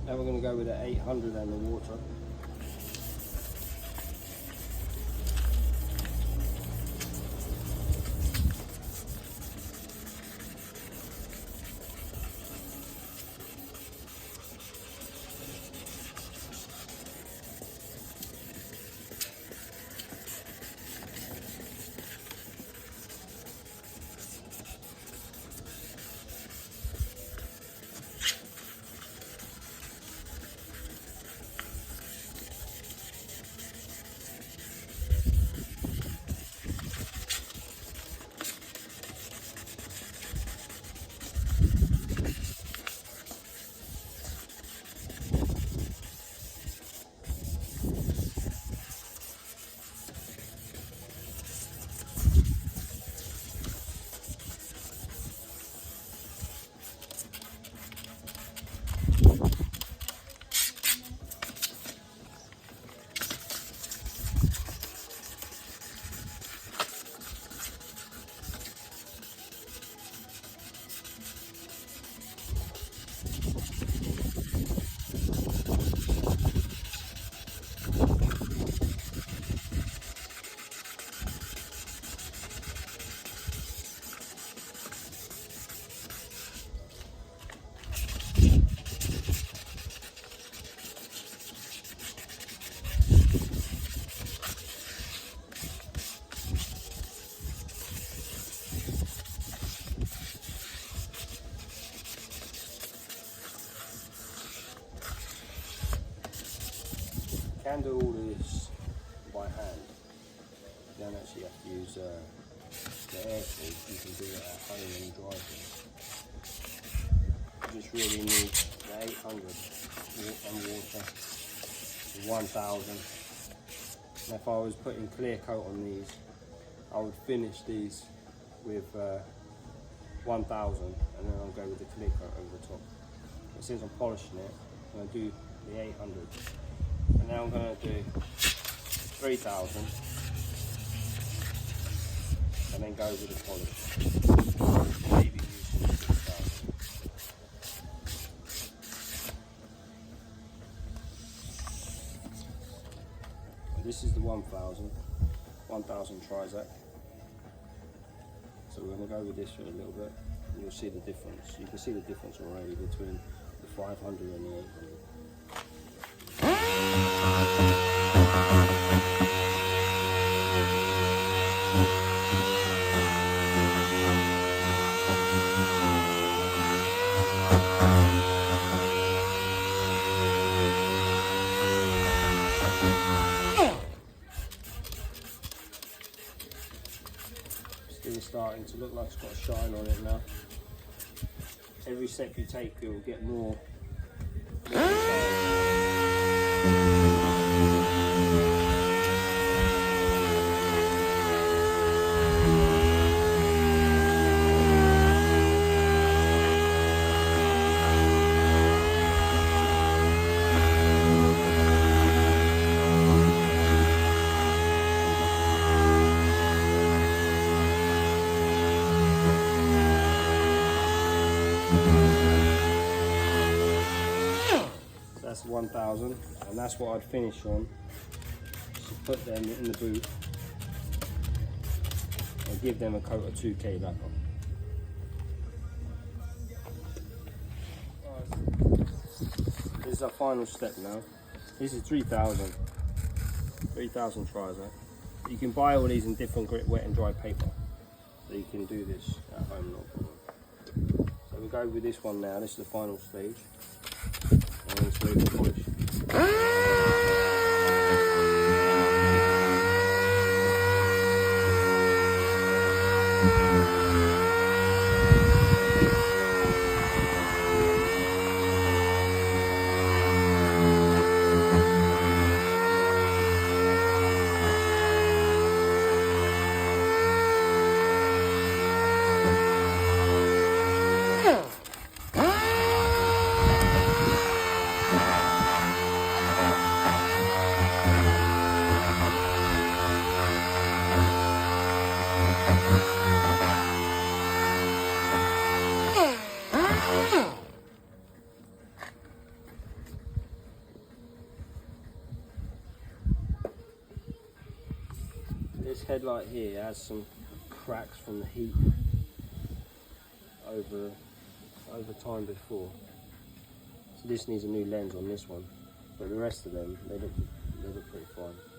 Now we're going to go with the 800 and the water. You can do all this by hand. You don't actually have to use the air tool. You can do it at home and drive it. You just really need the 800 and water, the 1000. And if I was putting clear coat on these, I would finish these with 1000 and then I'll go with the clear coat over the top. But since I'm polishing it, I'm going to do the 800. And now I'm going to do 3000 and then go with the polish. Maybe using 6000. This is the 1000 Trizac. So we're going to go with this for a little bit and you'll see the difference. You can see the difference already between the 500 and the 800. Still starting to look like it's got a shine on it now. Every step you take, you'll get more shine. That's 1000, and that's what I'd finish on. Just put them in the boot and give them a coat of 2K back on. This is our final step now. This is 3000 Trizac. You can buy all these in different grit, wet and dry paper, so you can do this at home, no problem. So we go with this one now. This is the final stage. And it's ready to polish. This headlight here has some cracks from the heat over time before. So this needs a new lens on this one, but the rest of them, they look pretty fine.